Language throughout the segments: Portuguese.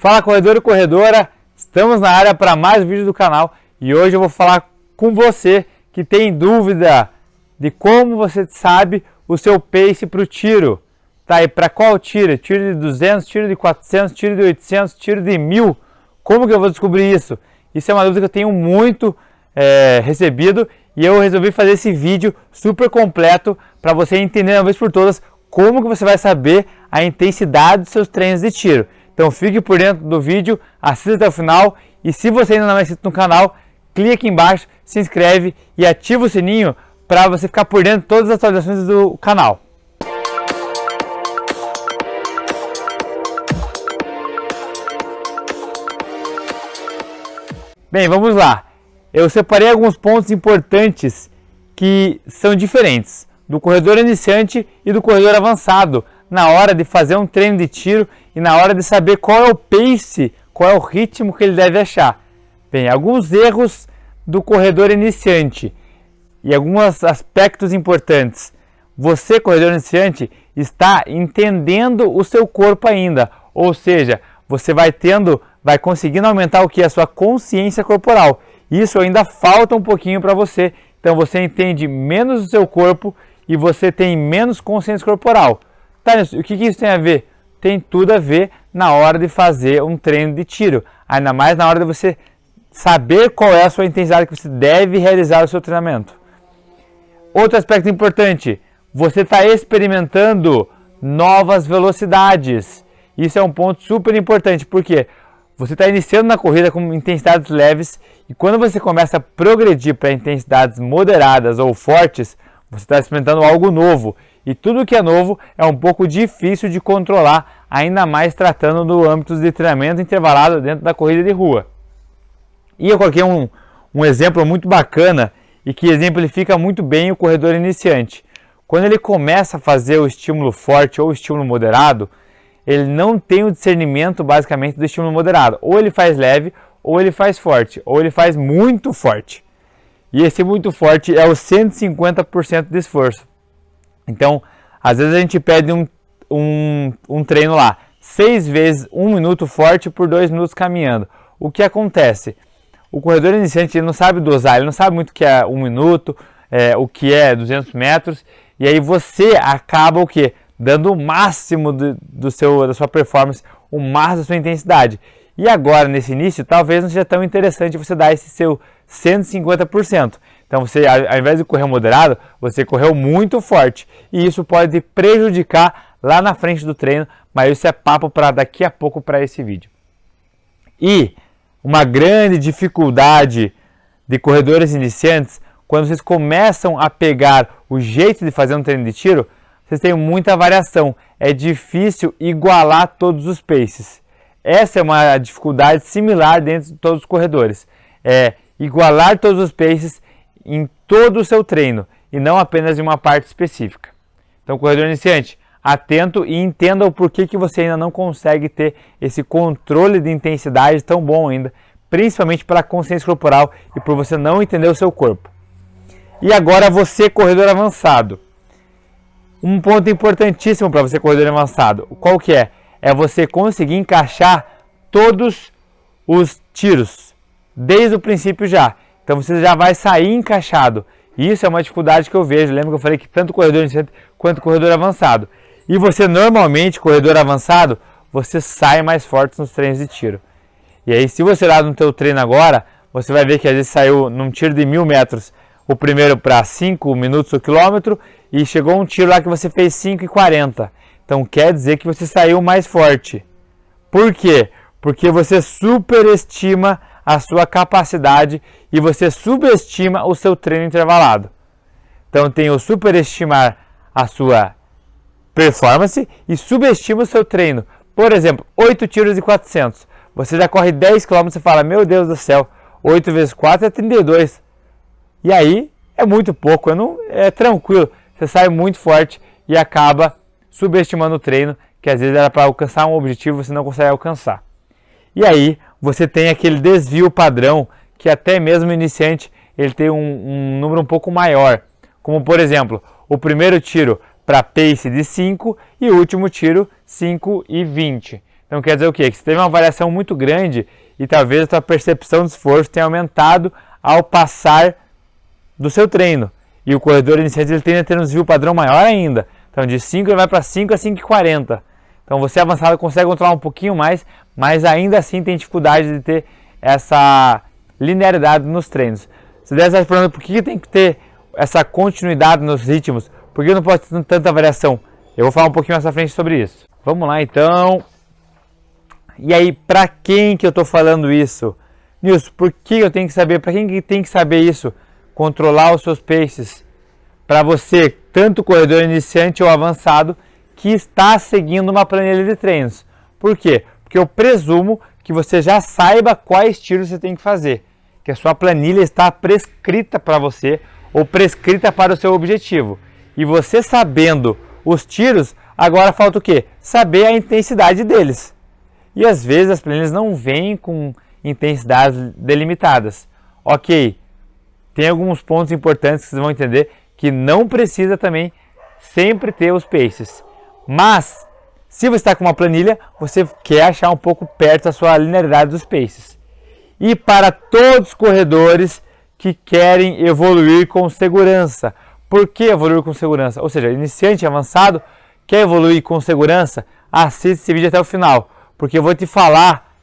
Fala corredor e corredora, estamos na área para mais um vídeo do canal e hoje eu vou falar com você que tem dúvida de como você sabe o seu pace para o tiro. Tá, e para qual tiro? Tiro de 200, tiro de 400, tiro de 800, tiro de 1000? Como que eu vou descobrir isso? Isso é uma dúvida que eu tenho muito recebido e eu resolvi fazer esse vídeo super completo para você entender uma vez por todas como que você vai saber a intensidade dos seus treinos de tiro. Então fique por dentro do vídeo, assista até o final e se você ainda não é inscrito no canal, clique aqui embaixo, se inscreve e ativa o sininho para você ficar por dentro de todas as atualizações do canal. Bem, vamos lá. Eu separei alguns pontos importantes que são diferentes do corredor iniciante e do corredor avançado na hora de fazer um treino de tiro e na hora de saber qual é o pace, qual é o ritmo que ele deve achar. Bem, alguns erros do corredor iniciante e alguns aspectos importantes. Você, corredor iniciante, está entendendo o seu corpo ainda, ou seja, você vai conseguindo aumentar o que? A sua consciência corporal. Isso ainda falta um pouquinho para você, então você entende menos o seu corpo e você tem menos consciência corporal. Tá, o que isso tem a ver? Tem tudo a ver na hora de fazer um treino de tiro, ainda mais na hora de você saber qual é a sua intensidade que você deve realizar o seu treinamento. Outro aspecto importante, você está experimentando novas velocidades. Isso é um ponto super importante, porque você está iniciando na corrida com intensidades leves e quando você começa a progredir para intensidades moderadas ou fortes, você está experimentando algo novo. E tudo que é novo é um pouco difícil de controlar, ainda mais tratando do âmbito de treinamento intervalado dentro da corrida de rua. E eu coloquei um exemplo muito bacana e que exemplifica muito bem o corredor iniciante. Quando ele começa a fazer o estímulo forte ou o estímulo moderado, ele não tem o discernimento basicamente do estímulo moderado. Ou ele faz leve, ou ele faz forte, ou ele faz muito forte. E esse muito forte é o 150% de esforço. Então, às vezes a gente pede um treino lá, 6 vezes 1 minuto forte por 2 minutos caminhando. O que acontece? O corredor iniciante ele não sabe dosar, ele não sabe muito o que é 1 minuto, o que é 200 metros. E aí você acaba o quê? Dando o máximo da sua performance, o máximo da sua intensidade. E agora, nesse início, talvez não seja tão interessante você dar esse seu 150%. Então, você, ao invés de correr moderado, você correu muito forte. E isso pode prejudicar lá na frente do treino, mas isso é papo para daqui a pouco para esse vídeo. E uma grande dificuldade de corredores iniciantes, quando vocês começam a pegar o jeito de fazer um treino de tiro, vocês têm muita variação. É difícil igualar todos os paces. Essa é uma dificuldade similar dentro de todos os corredores. É igualar todos os paces em todo o seu treino e não apenas em uma parte específica. Então, corredor iniciante, atento e entenda o porquê que você ainda não consegue ter esse controle de intensidade tão bom ainda, principalmente pela consciência corporal e por você não entender o seu corpo. E agora você, corredor avançado. Um ponto importantíssimo para você, corredor avançado, qual que é? É você conseguir encaixar todos os tiros, desde o princípio já. Então você já vai sair encaixado. Isso é uma dificuldade que eu vejo. Lembra que eu falei que tanto o corredor iniciante quanto o corredor avançado. E você normalmente, corredor avançado, você sai mais forte nos treinos de tiro. E aí se você olhar no teu treino agora, você vai ver que às vezes saiu num tiro de 1000 metros, o primeiro para 5 minutos o quilômetro, e chegou um tiro lá que você fez 5,40. Então quer dizer que você saiu mais forte. Por quê? Porque você superestima a sua capacidade e você subestima o seu treino intervalado. Então tem o superestimar a sua performance e subestima o seu treino. Por exemplo, 8 tiros de 400. Você já corre 10 km e fala, meu Deus do céu, 8 vezes 4 é 32. E aí é muito pouco, é tranquilo. Você sai muito forte e acaba subestimando o treino, que às vezes era para alcançar um objetivo e você não consegue alcançar. E aí você tem aquele desvio padrão que até mesmo o iniciante ele tem um número um pouco maior. Como por exemplo, o primeiro tiro para pace de 5 e o último tiro 5 e 20. Então quer dizer o quê? Que você teve uma variação muito grande e talvez a sua percepção de esforço tenha aumentado ao passar do seu treino. E o corredor iniciante ele tende a ter um desvio padrão maior ainda. Então de 5 ele vai para 5 a 5,40. Então você avançado consegue controlar um pouquinho mais, mas ainda assim tem dificuldade de ter essa linearidade nos treinos. Você deve estar se perguntando por que tem que ter essa continuidade nos ritmos, por que não pode ter tanta variação. Eu vou falar um pouquinho mais à frente sobre isso. Vamos lá então. E aí, para quem que eu estou falando isso? Nilson, por que eu tenho que saber? Para quem que tem que saber isso? Controlar os seus paces. Para você, tanto corredor iniciante ou avançado, que está seguindo uma planilha de treinos. Por quê? Porque eu presumo que você já saiba quais tiros você tem que fazer. Que a sua planilha está prescrita para você ou prescrita para o seu objetivo. E você sabendo os tiros, agora falta o quê? Saber a intensidade deles. E às vezes as planilhas não vêm com intensidades delimitadas. Ok, tem alguns pontos importantes que vocês vão entender que não precisa também sempre ter os paces. Mas, se você está com uma planilha, você quer achar um pouco perto da sua linearidade dos paces. E para todos os corredores que querem evoluir com segurança. Por que evoluir com segurança? Ou seja, iniciante e avançado, quer evoluir com segurança? Assiste esse vídeo até o final, porque eu vou te falar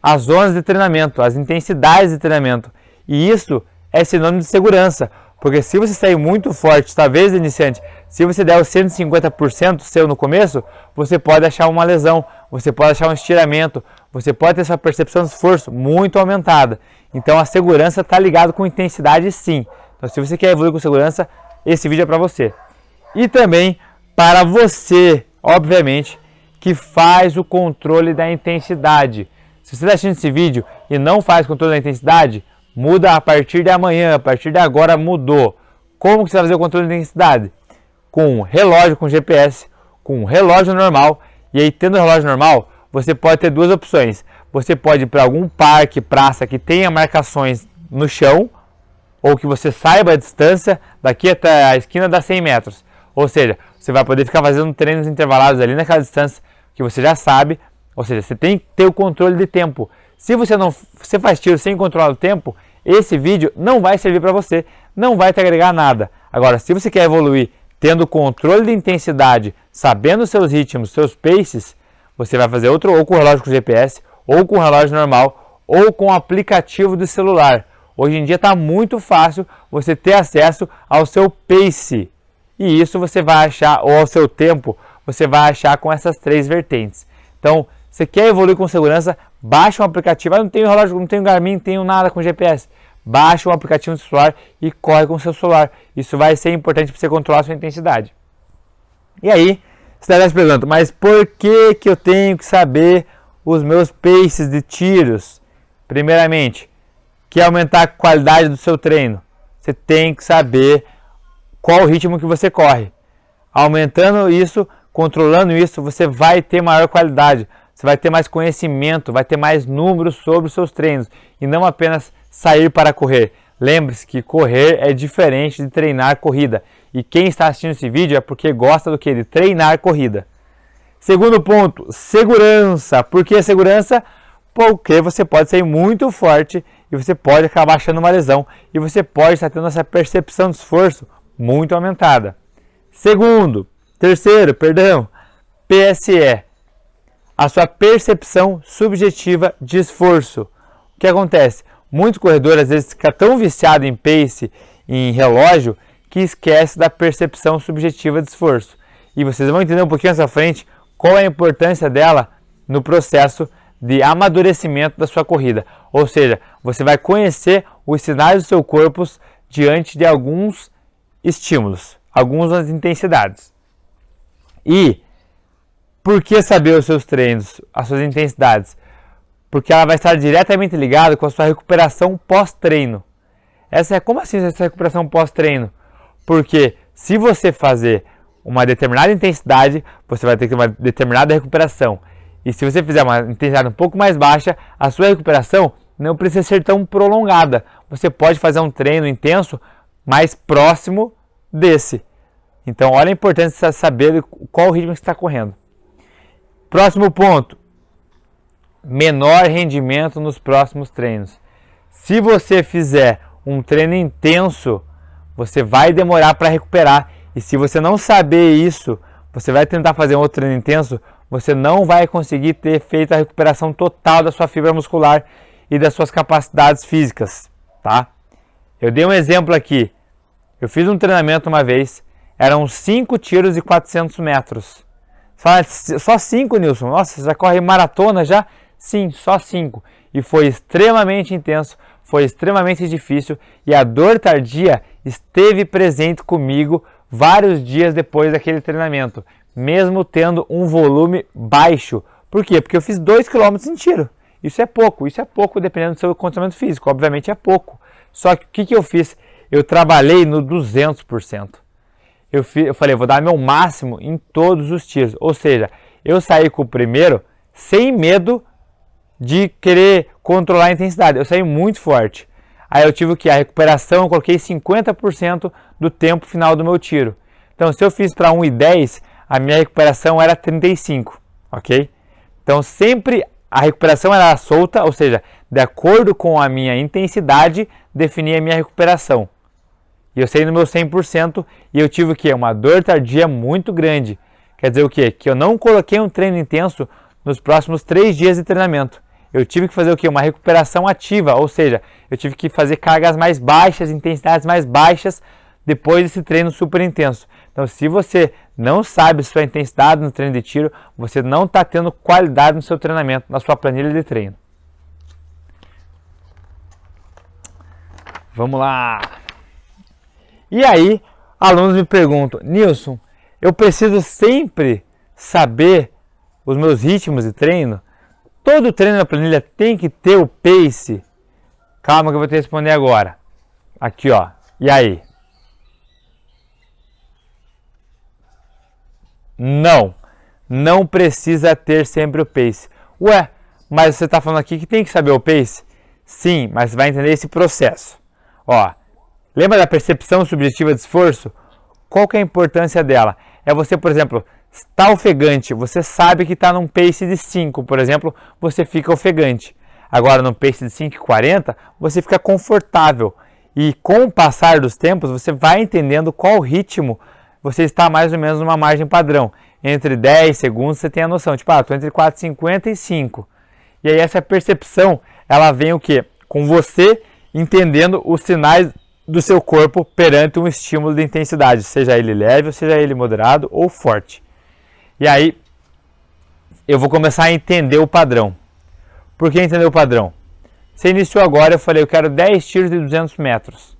as zonas de treinamento, as intensidades de treinamento. E isso é sinônimo de segurança, porque se você sair muito forte, talvez iniciante, se você der os 150% seu no começo, você pode achar uma lesão, você pode achar um estiramento, você pode ter sua percepção de esforço muito aumentada. Então a segurança está ligada com intensidade sim. Então se você quer evoluir com segurança, esse vídeo é para você. E também para você, obviamente, que faz o controle da intensidade. Se você está assistindo esse vídeo e não faz controle da intensidade, muda a partir de amanhã, a partir de agora mudou. Como que você vai fazer o controle da intensidade? Com relógio com GPS, com relógio normal. E aí, tendo relógio normal, você pode ter duas opções. Você pode ir para algum parque, praça que tenha marcações no chão, ou que você saiba a distância, daqui até a esquina dá 100 metros. Ou seja, você vai poder ficar fazendo treinos intervalados ali naquela distância que você já sabe. Ou seja, você tem que ter o controle de tempo. Se você faz tiro sem controlar o tempo, esse vídeo não vai servir para você, não vai te agregar nada. Agora, se você quer evoluir tendo controle de intensidade, sabendo seus ritmos, seus paces, você vai fazer outro ou com relógio com GPS, ou com relógio normal, ou com aplicativo de celular. Hoje em dia está muito fácil você ter acesso ao seu pace. E isso você vai achar, ou ao seu tempo, você vai achar com essas três vertentes. Então, você quer evoluir com segurança, baixa um aplicativo. Ah, não tenho relógio, não tenho Garmin, não tenho nada com GPS. Baixa um aplicativo no celular e corre com o seu celular. Isso vai ser importante para você controlar a sua intensidade. E aí, você deve se perguntando, mas por que eu tenho que saber os meus paces de tiros? Primeiramente, quer aumentar a qualidade do seu treino? Você tem que saber qual o ritmo que você corre. Aumentando isso, controlando isso, você vai ter maior qualidade. Você vai ter mais conhecimento, vai ter mais números sobre os seus treinos e não apenas sair para correr. Lembre-se que correr é diferente de treinar corrida. E quem está assistindo esse vídeo é porque gosta do que? De treinar corrida. Segundo ponto, segurança. Por que segurança? Porque você pode sair muito forte e você pode acabar achando uma lesão e você pode estar tendo essa percepção de esforço muito aumentada. Terceiro, PSE. A sua percepção subjetiva de esforço. O que acontece? Muitos corredores às vezes ficam tão viciados em pace, em relógio, que esquece da percepção subjetiva de esforço. E vocês vão entender um pouquinho mais à frente qual é a importância dela no processo de amadurecimento da sua corrida. Ou seja, você vai conhecer os sinais do seu corpo diante de alguns estímulos, algumas intensidades. E por que saber os seus treinos, as suas intensidades? Porque ela vai estar diretamente ligada com a sua recuperação pós-treino. Como assim essa recuperação pós-treino? Porque se você fazer uma determinada intensidade, você vai ter que ter uma determinada recuperação. E se você fizer uma intensidade um pouco mais baixa, a sua recuperação não precisa ser tão prolongada. Você pode fazer um treino intenso mais próximo desse. Então, olha a importância de saber qual o ritmo que você está correndo. Próximo ponto, menor rendimento nos próximos treinos. Se você fizer um treino intenso, você vai demorar para recuperar. E se você não saber isso, você vai tentar fazer um outro treino intenso, você não vai conseguir ter feito a recuperação total da sua fibra muscular e das suas capacidades físicas, tá? Eu dei um exemplo aqui. Eu fiz um treinamento uma vez, eram 5 tiros de 400 metros. Só 5, Nilson? Nossa, você já corre maratona já? Sim, só 5. E foi extremamente intenso, foi extremamente difícil e a dor tardia esteve presente comigo vários dias depois daquele treinamento, mesmo tendo um volume baixo. Por quê? Porque eu fiz 2 km em tiro. Isso é pouco dependendo do seu condicionamento físico, obviamente é pouco. Só que o que eu fiz? Eu trabalhei no 200%. Eu falei, vou dar meu máximo em todos os tiros. Ou seja, eu saí com o primeiro sem medo de querer controlar a intensidade. Eu saí muito forte. Aí eu tive a recuperação, eu coloquei 50% do tempo final do meu tiro. Então, se eu fiz para 1,10, a minha recuperação era 35, ok? Então, sempre a recuperação era solta, ou seja, de acordo com a minha intensidade, definia a minha recuperação. E eu saí no meu 100% e eu tive uma dor tardia muito grande. Quer dizer o quê? Que eu não coloquei um treino intenso nos próximos 3 dias de treinamento. Eu tive que fazer uma recuperação ativa, ou seja, eu tive que fazer cargas mais baixas, intensidades mais baixas depois desse treino super intenso. Então, se você não sabe sua intensidade no treino de tiro, você não está tendo qualidade no seu treinamento, na sua planilha de treino. Vamos lá! E aí, alunos me perguntam, Nilson, eu preciso sempre saber os meus ritmos de treino? Todo treino na planilha tem que ter o pace? Calma que eu vou te responder agora. Aqui, ó. E aí? Não precisa ter sempre o pace. Ué, mas você está falando aqui que tem que saber o pace? Sim, mas você vai entender esse processo. Ó, lembra da percepção subjetiva de esforço? Qual que é a importância dela? É você, por exemplo, está ofegante, você sabe que está num pace de 5, por exemplo, você fica ofegante. Agora, num pace de 5,40, você fica confortável. E com o passar dos tempos, você vai entendendo qual ritmo você está mais ou menos numa margem padrão. Entre 10 segundos você tem a noção, tipo, estou entre 4,50 e 5. E aí essa percepção, ela vem o quê? Com você entendendo os sinais do seu corpo perante um estímulo de intensidade, seja ele leve, ou seja ele moderado ou forte. E aí, eu vou começar a entender o padrão. Por que entender o padrão? Você iniciou agora, eu falei, eu quero 10 tiros de 200 metros.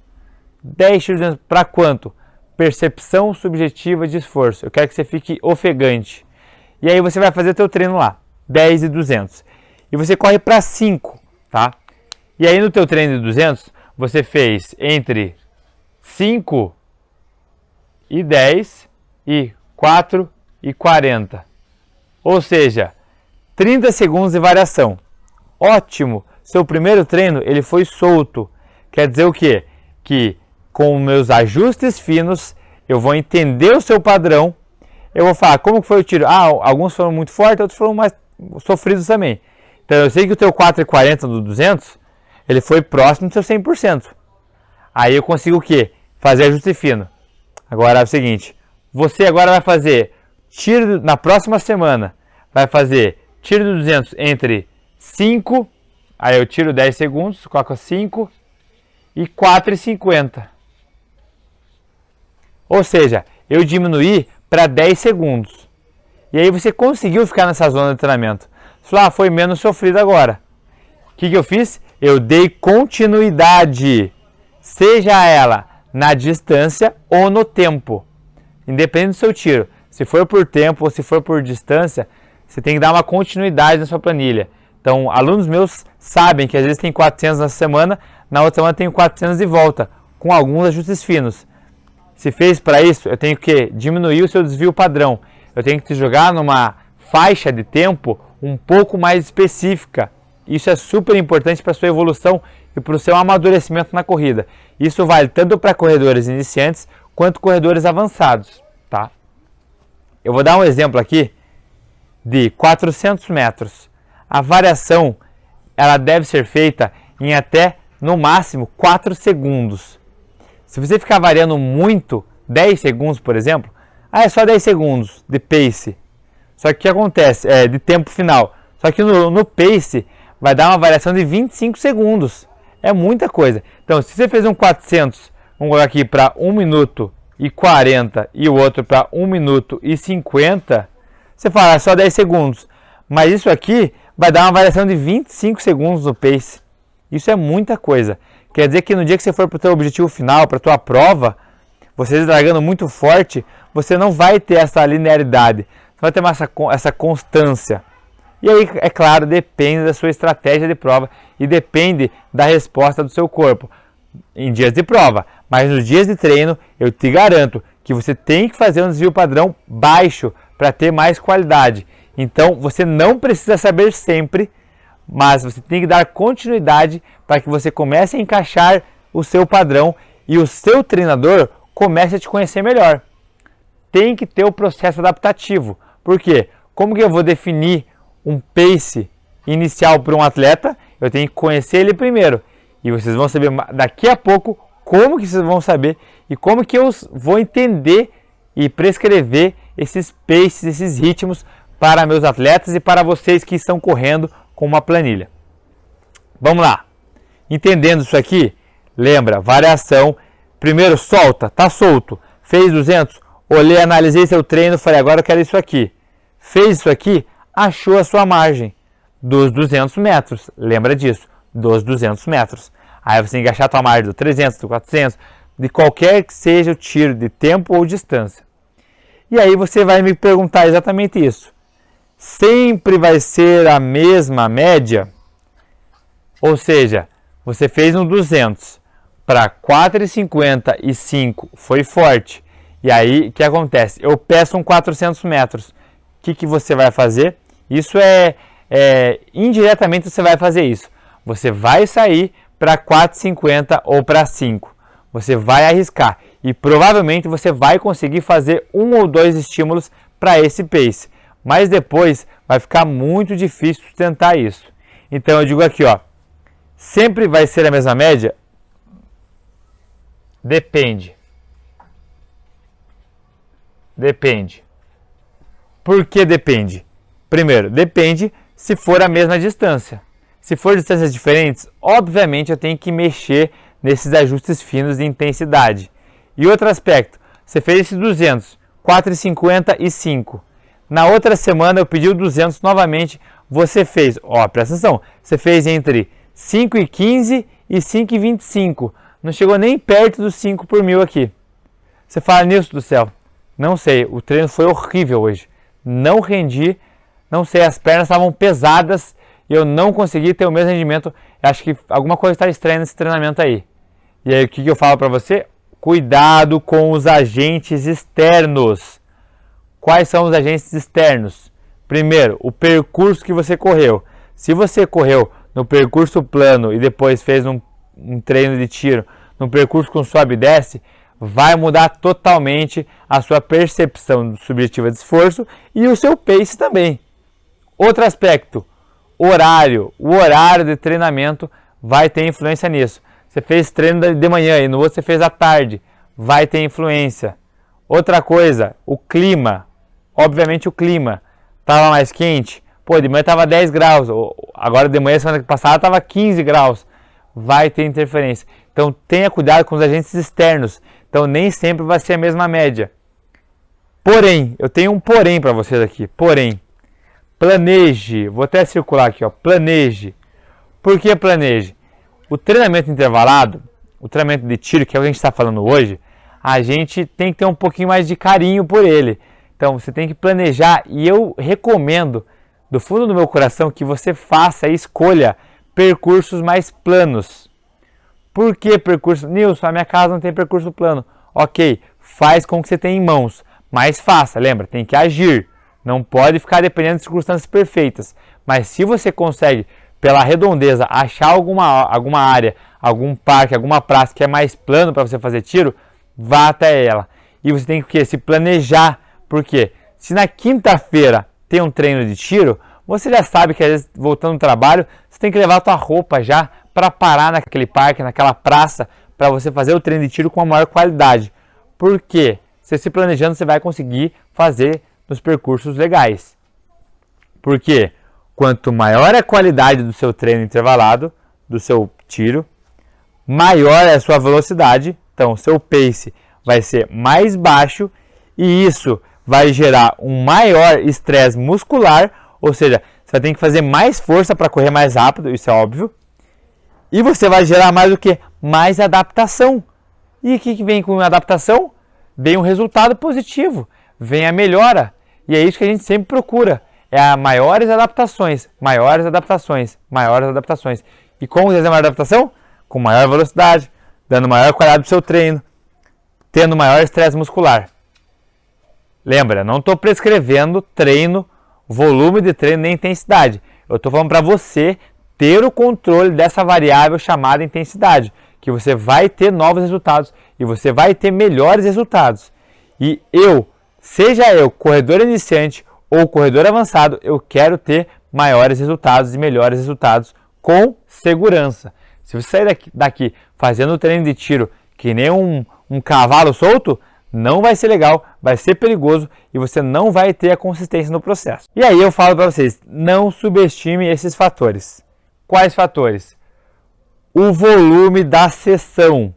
10 tiros de 200, para quanto? Percepção subjetiva de esforço. Eu quero que você fique ofegante. E aí você vai fazer teu treino lá, 10 e 200. E você corre para 5, tá? E aí no teu treino de 200, você fez entre 5 e 10 e 4 e 40. Ou seja, 30 segundos de variação. Ótimo! Seu primeiro treino, ele foi solto. Quer dizer o quê? Que com meus ajustes finos, eu vou entender o seu padrão. Eu vou falar, como foi o tiro? Alguns foram muito fortes, outros foram mais sofridos também. Então, eu sei que o teu 4,40 do 200, ele foi próximo do seu 100%. Aí eu consigo o quê? Fazer ajuste fino. Agora é o seguinte, você agora vai fazer tiro na próxima semana, vai fazer tiro de 200 entre 5, aí eu tiro 10 segundos, coloco 5 e 4,50. Ou seja, eu diminuí para 10 segundos. E aí você conseguiu ficar nessa zona de treinamento. Você falou, foi menos sofrido agora. O que eu fiz? Eu dei continuidade, seja ela na distância ou no tempo. Independente do seu tiro. Se for por tempo ou se for por distância, você tem que dar uma continuidade na sua planilha. Então, alunos meus sabem que às vezes tem 400 na semana, na outra semana tem 400 de volta, com alguns ajustes finos. Se fez para isso, eu tenho que diminuir o seu desvio padrão. Eu tenho que te jogar numa faixa de tempo um pouco mais específica. Isso é super importante para a sua evolução e para o seu amadurecimento na corrida. Isso vale tanto para corredores iniciantes quanto corredores avançados, tá? Eu vou dar um exemplo aqui de 400 metros. a variação ela deve ser feita em até, no máximo, 4 segundos. Se você ficar variando muito, 10 segundos, por exemplo, é só 10 segundos de pace. Só que o que acontece? De tempo final. Só que no pace vai dar uma variação de 25 segundos. É muita coisa. Então, se você fez um 400, vamos colocar aqui para 1 minuto e 40 e o outro para 1 minuto e 50, você fala, é só 10 segundos. Mas isso aqui vai dar uma variação de 25 segundos no pace. Isso é muita coisa. Quer dizer que no dia que você for para o teu objetivo final, para a tua prova, você largando muito forte, você não vai ter essa linearidade. Você vai ter essa constância. E aí, é claro, depende da sua estratégia de prova e depende da resposta do seu corpo em dias de prova. Mas nos dias de treino, eu te garanto que você tem que fazer um desvio padrão baixo para ter mais qualidade. Então, você não precisa saber sempre, mas você tem que dar continuidade para que você comece a encaixar o seu padrão e o seu treinador comece a te conhecer melhor. Tem que ter o processo adaptativo. Por quê? Como que eu vou definir um pace inicial para um atleta? Eu tenho que conhecer ele primeiro. E vocês vão saber daqui a pouco como que vocês vão saber e como que eu vou entender e prescrever esses paces, esses ritmos para meus atletas e para vocês que estão correndo com uma planilha. Vamos lá. Entendendo isso aqui, lembra, variação. Primeiro solta, tá solto. Fez 200, olhei, analisei seu treino, falei, agora eu quero isso aqui. Fez isso aqui, achou a sua margem dos 200 metros. Lembra disso, dos 200 metros. Aí você tem que achar a tua margem do 300, do 400, de qualquer que seja o tiro, de tempo ou distância. E aí você vai me perguntar exatamente isso. Sempre vai ser a mesma média? Ou seja, você fez um 200 para 4,55, foi forte. E aí, o que acontece? Eu peço um 400 metros. O que você vai fazer? Isso indiretamente você vai fazer isso. Você vai sair para 4,50 ou para 5. Você vai arriscar. E provavelmente você vai conseguir fazer 1 ou 2 estímulos para esse pace. Mas depois vai ficar muito difícil sustentar isso. Então eu digo aqui, ó, sempre vai ser a mesma média? Depende. Depende. Por que depende? Primeiro, depende se for a mesma distância. Se for distâncias diferentes, obviamente eu tenho que mexer nesses ajustes finos de intensidade. E outro aspecto, você fez esse 200, 4,50 e 5. Na outra semana eu pedi o 200 novamente, você fez, presta atenção, você fez entre 5,15 e 5,25. Não chegou nem perto dos 5 por mil aqui. Você fala, Nilson do céu, não sei, o treino foi horrível hoje. Não rendi, não sei, as pernas estavam pesadas e eu não consegui ter o mesmo rendimento. Eu acho que alguma coisa está estranha nesse treinamento aí. E aí o que eu falo para você? Cuidado com os agentes externos. Quais são os agentes externos? Primeiro, o percurso que você correu. Se você correu no percurso plano e depois fez um treino de tiro no percurso com sobe e desce, vai mudar totalmente a sua percepção subjetiva de esforço e o seu pace também. Outro aspecto, horário. O horário de treinamento vai ter influência nisso. Você fez treino de manhã e no outro você fez à tarde, vai ter influência. Outra coisa, o clima. Obviamente o clima. Estava mais quente? De manhã estava 10 graus. Agora de manhã, semana passada, estava 15 graus. Vai ter interferência. Então tenha cuidado com os agentes externos. Então nem sempre vai ser a mesma média. Porém, eu tenho um porém para vocês aqui. Porém, planeje. Vou até circular aqui, planeje. Por que planeje? O treinamento intervalado, o treinamento de tiro, que é o que a gente está falando hoje, a gente tem que ter um pouquinho mais de carinho por ele. Então você tem que planejar e eu recomendo, do fundo do meu coração, que você faça e escolha percursos mais planos. Por que percurso? Nilson, a minha casa não tem percurso plano. Ok, faz com o que você tem em mãos, mas faça, lembra, tem que agir. Não pode ficar dependendo de circunstâncias perfeitas. Mas se você consegue, pela redondeza, achar alguma área, algum parque, alguma praça que é mais plano para você fazer tiro, vá até ela. E você tem que se planejar. Por quê? Se na quinta-feira tem um treino de tiro, Você já sabe que às vezes voltando do trabalho, você tem que levar a tua roupa já para parar naquele parque, naquela praça, para você fazer o treino de tiro com a maior qualidade. Por quê? Você se planejando, você vai conseguir fazer nos percursos legais. Porque quanto maior a qualidade do seu treino intervalado, do seu tiro, maior é a sua velocidade, então seu pace vai ser mais baixo e isso vai gerar um maior estresse muscular, ou seja, você vai ter que fazer mais força para correr mais rápido, isso é óbvio. E você vai gerar mais o que? Mais adaptação. E o que vem com adaptação? Vem um resultado positivo, vem a melhora. E é isso que a gente sempre procura. É a maiores adaptações, maiores adaptações, maiores adaptações. E como fazer maior adaptação? Com maior velocidade, dando maior qualidade do seu treino, tendo maior estresse muscular. Lembra, não estou prescrevendo treino, volume de treino nem intensidade. Eu estou falando para você ter o controle dessa variável chamada intensidade, que você vai ter novos resultados e você vai ter melhores resultados. E seja eu corredor iniciante ou corredor avançado, eu quero ter maiores resultados e melhores resultados com segurança. Se você sair daqui fazendo treino de tiro que nem um cavalo solto, não vai ser legal, vai ser perigoso e você não vai ter a consistência no processo. E aí eu falo para vocês, não subestime esses fatores. Quais fatores? O volume da sessão.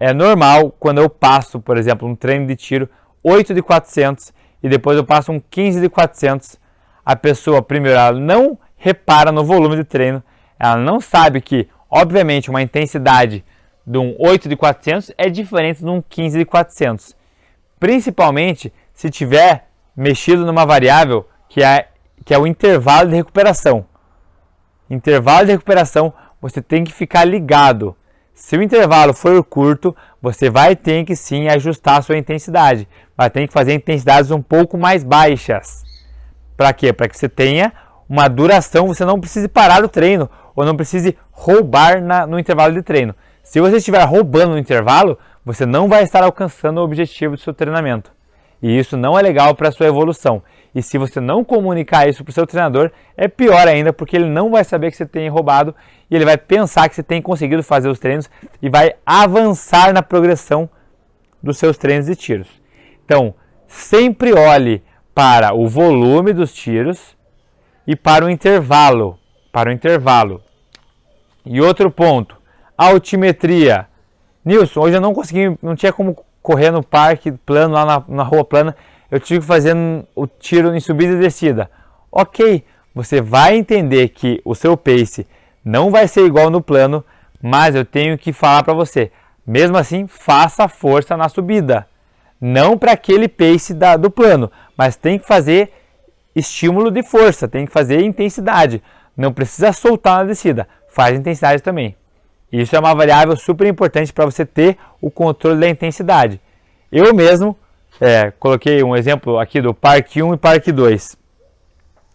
É normal quando eu passo, por exemplo, um treino de tiro 8 de 400 e depois eu passo um 15 de 400, a pessoa, primeiro, ela não repara no volume de treino, ela não sabe que, obviamente, uma intensidade de um 8 de 400 é diferente de um 15 de 400. Principalmente se tiver mexido numa variável que é o intervalo de recuperação. Intervalo de recuperação, você tem que ficar ligado. Se o intervalo for curto, você vai ter que sim ajustar a sua intensidade. Vai ter que fazer intensidades um pouco mais baixas. Para quê? Para que você tenha uma duração, você não precise parar o treino ou não precise roubar no intervalo de treino. Se você estiver roubando no intervalo, você não vai estar alcançando o objetivo do seu treinamento. E isso não é legal para a sua evolução. E se você não comunicar isso para o seu treinador, é pior ainda, porque ele não vai saber que você tem roubado e ele vai pensar que você tem conseguido fazer os treinos e vai avançar na progressão dos seus treinos de tiros. Então, sempre olhe para o volume dos tiros e para o intervalo. E outro ponto, altimetria. Nilson, hoje eu não tinha como correr no parque plano, lá na rua plana, eu tive que fazer o tiro em subida e descida. Ok, você vai entender que o seu pace não vai ser igual no plano, mas eu tenho que falar para você, mesmo assim, faça força na subida. Não para aquele pace do plano, mas tem que fazer estímulo de força, tem que fazer intensidade. Não precisa soltar na descida, faz intensidade também. Isso é uma variável super importante para você ter o controle da intensidade. Eu mesmo coloquei um exemplo aqui do Parque 1 e Parque 2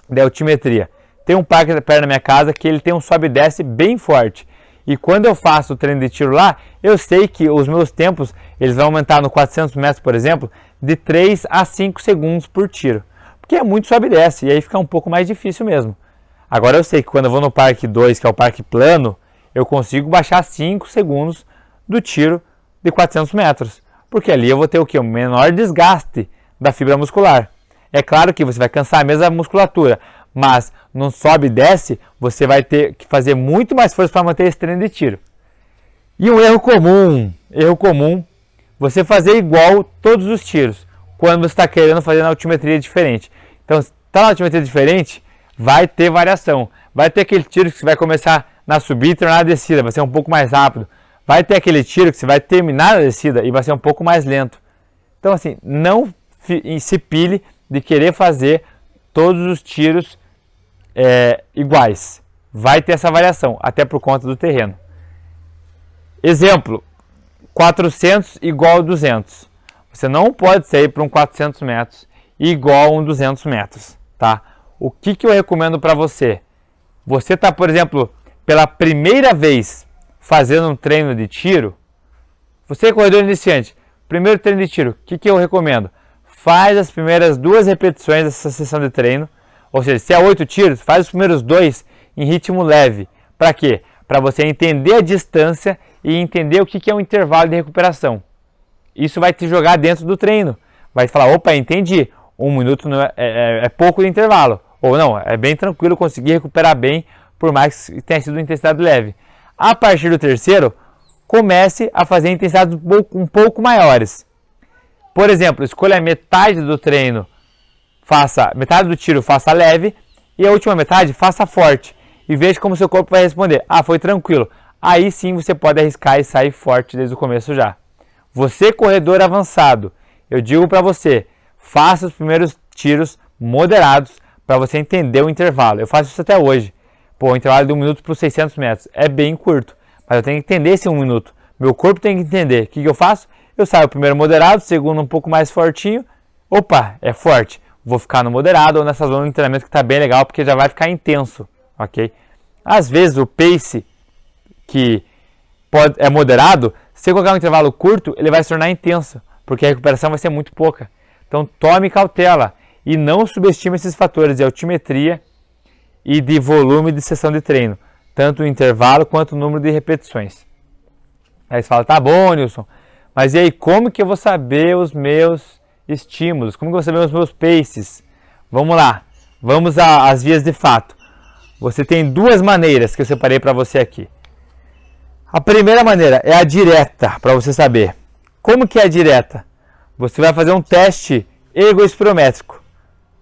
da altimetria. Tem um parque perto da minha casa que ele tem um sobe e desce bem forte. E quando eu faço o treino de tiro lá, eu sei que os meus tempos eles vão aumentar no 400 metros, por exemplo, de 3 a 5 segundos por tiro. Porque é muito sobe e desce, e aí fica um pouco mais difícil mesmo. Agora eu sei que quando eu vou no Parque 2, que é o parque plano, eu consigo baixar 5 segundos do tiro de 400 metros. Porque ali eu vou ter o quê? Um menor desgaste da fibra muscular. É claro que você vai cansar a mesma musculatura, mas no sobe e desce, você vai ter que fazer muito mais força para manter esse treino de tiro. E um erro comum, você fazer igual todos os tiros, quando você está querendo fazer na altimetria diferente. Então, se está na altimetria diferente, vai ter variação. Vai ter aquele tiro que você vai começar na subida e terminar na descida, vai ser um pouco mais rápido. Vai ter aquele tiro que você vai terminar na descida e vai ser um pouco mais lento. Então, assim, não se pile de querer fazer todos os tiros iguais. Vai ter essa variação, até por conta do terreno. Exemplo, 400 igual a 200. Você não pode sair para um 400 metros igual a um 200 metros, tá? O que eu recomendo para você? Você está, por exemplo, pela primeira vez fazendo um treino de tiro, você é corredor iniciante, primeiro treino de tiro, o que eu recomendo? Faz as primeiras 2 repetições dessa sessão de treino, Ou seja, se é 8 tiros, faz os primeiros 2 em ritmo leve. Para quê? Para você entender a distância e entender o que é um intervalo de recuperação. Isso vai te jogar dentro do treino. Vai falar, opa, entendi, 1 minuto não é pouco de intervalo. Ou não, é bem tranquilo conseguir recuperar bem, por mais que tenha sido uma intensidade leve. A partir do terceiro, comece a fazer intensidades um pouco maiores. Por exemplo, escolha metade do treino, metade do tiro faça leve e a última metade faça forte. E veja como seu corpo vai responder. Ah, foi tranquilo. Aí sim você pode arriscar e sair forte desde o começo já. Você, corredor avançado, eu digo para você, faça os primeiros tiros moderados para você entender o intervalo. Eu faço isso até hoje. Pô, o intervalo de 1 minuto para os 600 metros é bem curto, mas eu tenho que entender esse 1 minuto. Meu corpo tem que entender. O que eu faço? Eu saio primeiro moderado, segundo um pouco mais fortinho. Opa, é forte. Vou ficar no moderado ou nessa zona de treinamento que está bem legal, porque já vai ficar intenso, ok? Às vezes o pace que é moderado, se eu colocar um intervalo curto, ele vai se tornar intenso, porque a recuperação vai ser muito pouca. Então tome cautela e não subestime esses fatores de altimetria e de volume de sessão de treino, tanto o intervalo quanto o número de repetições. Aí você fala, tá bom, Nilson, mas e aí, como que eu vou saber os meus estímulos? Como que eu vou saber os meus paces? Vamos lá, vamos às vias de fato. Você tem 2 maneiras que eu separei para você aqui. A primeira maneira é a direta, para você saber. Como que é a direta? Você vai fazer um teste ergospirométrico,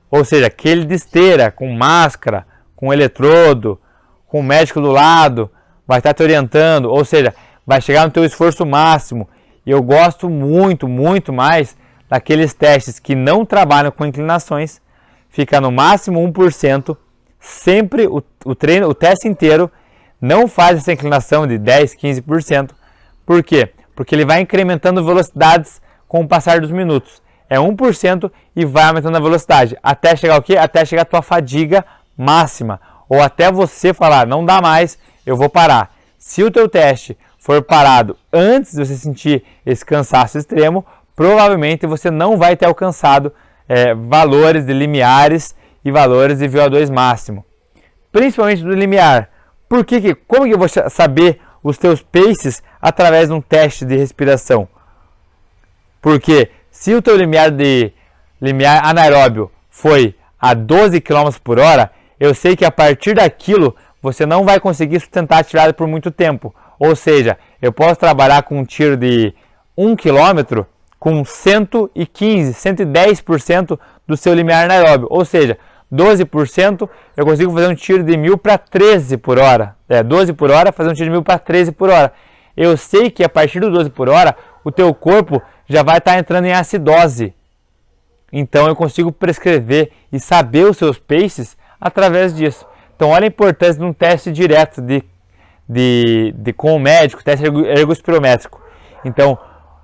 ou seja, aquele de esteira, com máscara, com eletrodo, com o médico do lado, vai estar te orientando, ou seja, vai chegar no teu esforço máximo. E eu gosto muito, muito mais daqueles testes que não trabalham com inclinações, fica no máximo 1%, sempre o teste inteiro não faz essa inclinação de 10, 15%. Por quê? Porque ele vai incrementando velocidades com o passar dos minutos. É 1% e vai aumentando a velocidade. Até chegar o quê? Até chegar a tua fadiga máxima. Ou até você falar, não dá mais, eu vou parar. Se o teu teste for parado antes de você sentir esse cansaço extremo, provavelmente você não vai ter alcançado valores de limiares e valores de VO2 máximo. Principalmente do limiar. Como que eu vou saber os teus paces através de um teste de respiração? Porque se o teu limiar anaeróbio foi a 12 km por hora, eu sei que a partir daquilo você não vai conseguir sustentar a atividade por muito tempo. Ou seja, eu posso trabalhar com um tiro de 1 km com 115, 110% do seu limiar anaeróbio. Ou seja, 12% eu consigo fazer um tiro de 1000 para 13 por hora. 12 por hora, fazer um tiro de 1000 para 13 por hora. Eu sei que a partir do 12 por hora, o teu corpo já vai estar entrando em acidose. Então eu consigo prescrever e saber os seus paces através disso. Então olha a importância de um teste direto com o médico, teste ergospirométrico. Então,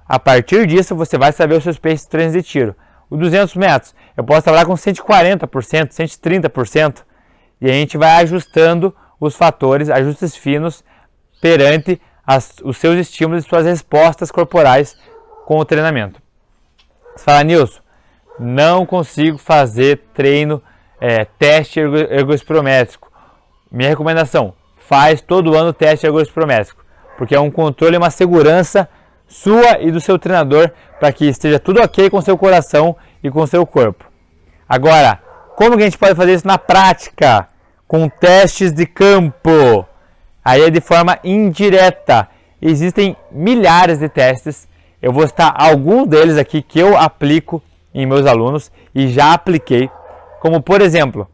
a partir disso, você vai saber os seus paces de treinos de tiro. O 200 metros, eu posso trabalhar com 140%, 130%, e a gente vai ajustando os fatores, ajustes finos, perante os seus estímulos e suas respostas corporais com o treinamento. Você fala, Nilson, não consigo fazer treino, teste ergospirométrico. Minha recomendação, faz todo ano o teste ergospirométrico, porque é um controle e uma segurança sua e do seu treinador para que esteja tudo ok com o seu coração e com o seu corpo. Agora, como que a gente pode fazer isso na prática? Com testes de campo. Aí é de forma indireta. Existem milhares de testes. Eu vou citar alguns deles aqui que eu aplico em meus alunos e já apliquei. Como, por exemplo,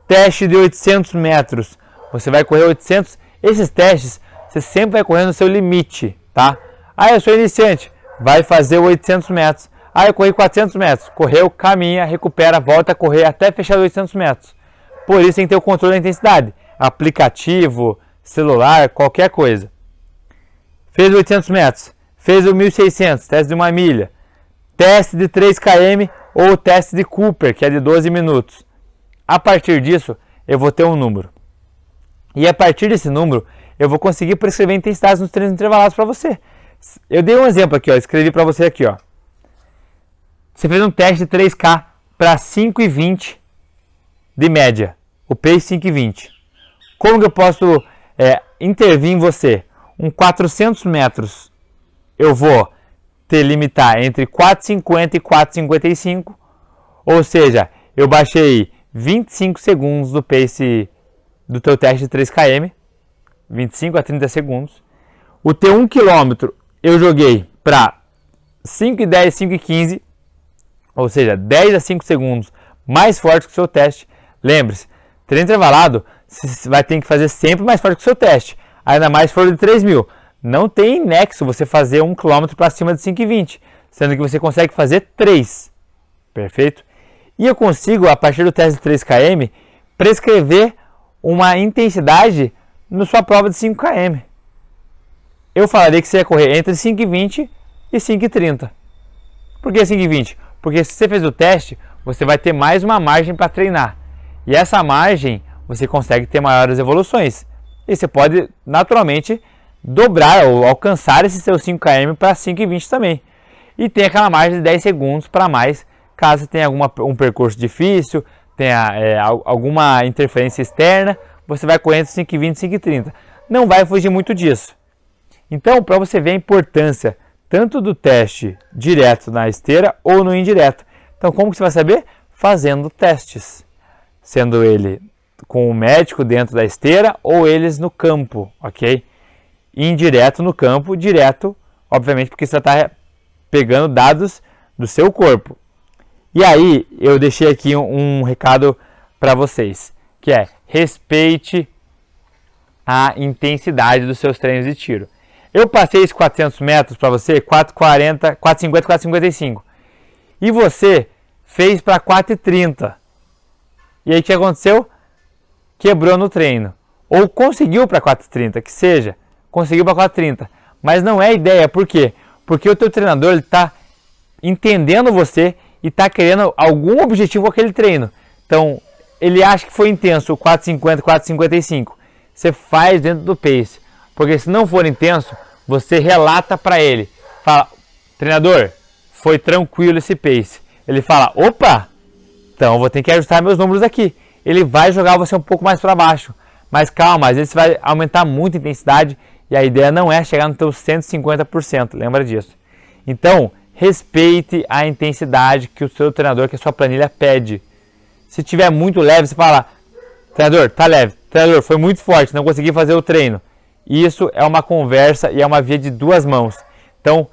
teste de 800 metros. Você vai correr 800. Esses testes, você sempre vai correr no seu limite, tá? Ah, eu sou iniciante. Vai fazer 800 metros. Ah, eu corri 400 metros. Correu, caminha, recupera, volta a correr até fechar os 800 metros. Por isso tem que ter o controle da intensidade. Aplicativo, celular, qualquer coisa. Fez 800 metros. Fez o 1600, teste de 1 milha. Teste de 3 km ou teste de Cooper, que é de 12 minutos. A partir disso, eu vou ter um número. E a partir desse número, eu vou conseguir prescrever intensidades nos treinos intervalados para você. Eu dei um exemplo aqui, ó, escrevi para você aqui, ó. Você fez um teste de 3K para 5,20 de média, o pace 5,20. Como que eu posso intervir em você? 400 metros eu vou limitar entre 4,50 e 4,55, ou seja, eu baixei 25 segundos do pace do teu teste de 3 km, 25 a 30 segundos. O teu 1 km eu joguei para 5,10, 5,15, ou seja, 10 a 5 segundos mais forte que o seu teste. Lembre-se, treino intervalado você vai ter que fazer sempre mais forte que o seu teste, ainda mais se for de 3.000. Não tem nexo você fazer 1 km para cima de 5,20, sendo que você consegue fazer 3. Perfeito? E eu consigo, a partir do teste de 3 km, prescrever uma intensidade na sua prova de 5 km. Eu falaria que você ia correr entre 5,20 e 5,30. Por que 5,20? Porque se você fez o teste, você vai ter mais uma margem para treinar. E essa margem, você consegue ter maiores evoluções. E você pode, naturalmente, dobrar ou alcançar esse seu 5 km para 5,20 também. E tem aquela margem de 10 segundos para mais, caso tenha um percurso difícil, tenha alguma interferência externa, você vai correr entre 5,20 e 5,30. Não vai fugir muito disso. Então, para você ver a importância tanto do teste direto na esteira ou no indireto. Então, como que você vai saber? Fazendo testes. Sendo ele com o médico dentro da esteira ou eles no campo, ok? Indireto no campo, direto, obviamente, porque você está pegando dados do seu corpo. E aí, eu deixei aqui um recado para vocês, que é: respeite a intensidade dos seus treinos de tiro. Eu passei esses 400 metros para você, 4,40, 4,50, 4,55. E você fez para 4,30. E aí o que aconteceu? Quebrou no treino. Ou conseguiu para 4,30, que seja. Conseguiu para 4,30. Mas não é ideia. Por quê? Porque o teu treinador está entendendo você e está querendo algum objetivo com aquele treino. Então, ele acha que foi intenso, 4,50, 4,55. Você faz dentro do pace. Porque se não for intenso, você relata para ele. Fala: treinador, foi tranquilo esse pace. Ele fala: opa, então vou ter que ajustar meus números aqui. Ele vai jogar você um pouco mais para baixo. Mas calma, às vezes você vai aumentar muito a intensidade e a ideia não é chegar no teu 150%. Lembra disso. Então, respeite a intensidade que o seu treinador, que a sua planilha pede. Se tiver muito leve, você fala: treinador, tá leve. Treinador, foi muito forte, não consegui fazer o treino. Isso é uma conversa e é uma via de duas mãos. Então,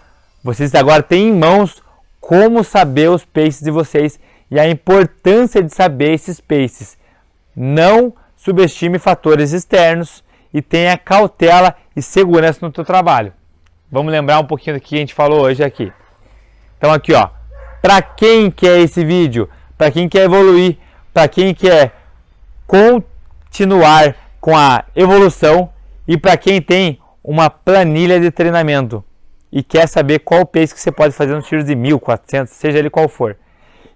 vocês agora têm em mãos como saber os paces de vocês e a importância de saber esses paces. Não subestime fatores externos e tenha cautela e segurança no teu trabalho. Vamos lembrar um pouquinho do que a gente falou hoje aqui. Então aqui, ó, para quem quer esse vídeo, para quem quer evoluir, para quem quer continuar com a evolução e para quem tem uma planilha de treinamento e quer saber qual pace que você pode fazer nos tiros de 1.400, seja ele qual for.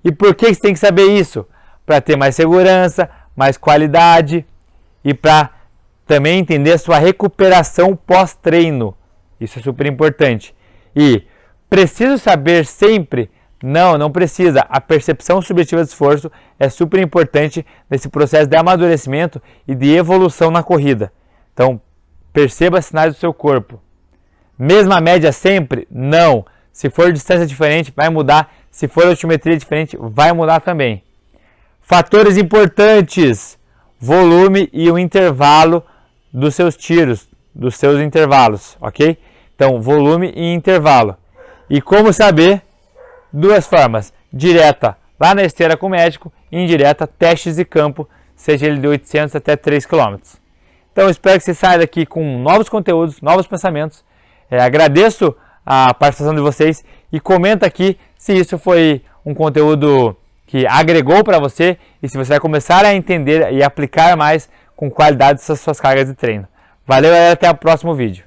E por que você tem que saber isso? Para ter mais segurança, mais qualidade e para também entender a sua recuperação pós-treino. Isso é super importante. E preciso saber sempre? Não, não precisa. A percepção subjetiva de esforço é super importante nesse processo de amadurecimento e de evolução na corrida. Então, perceba sinais do seu corpo. Mesma média sempre? Não. Se for distância diferente, vai mudar. Se for altimetria diferente, vai mudar também. Fatores importantes: volume e o intervalo dos seus tiros, dos seus intervalos, ok? Então, volume e intervalo. E como saber? Duas formas: direta, lá na esteira com o médico, e indireta, testes de campo, seja ele de 800 até 3 km. Então, espero que você saia daqui com novos conteúdos, novos pensamentos. Agradeço a participação de vocês e comenta aqui se isso foi um conteúdo que agregou para você e se você vai começar a entender e aplicar mais com qualidade essas suas cargas de treino. Valeu, galera, até o próximo vídeo.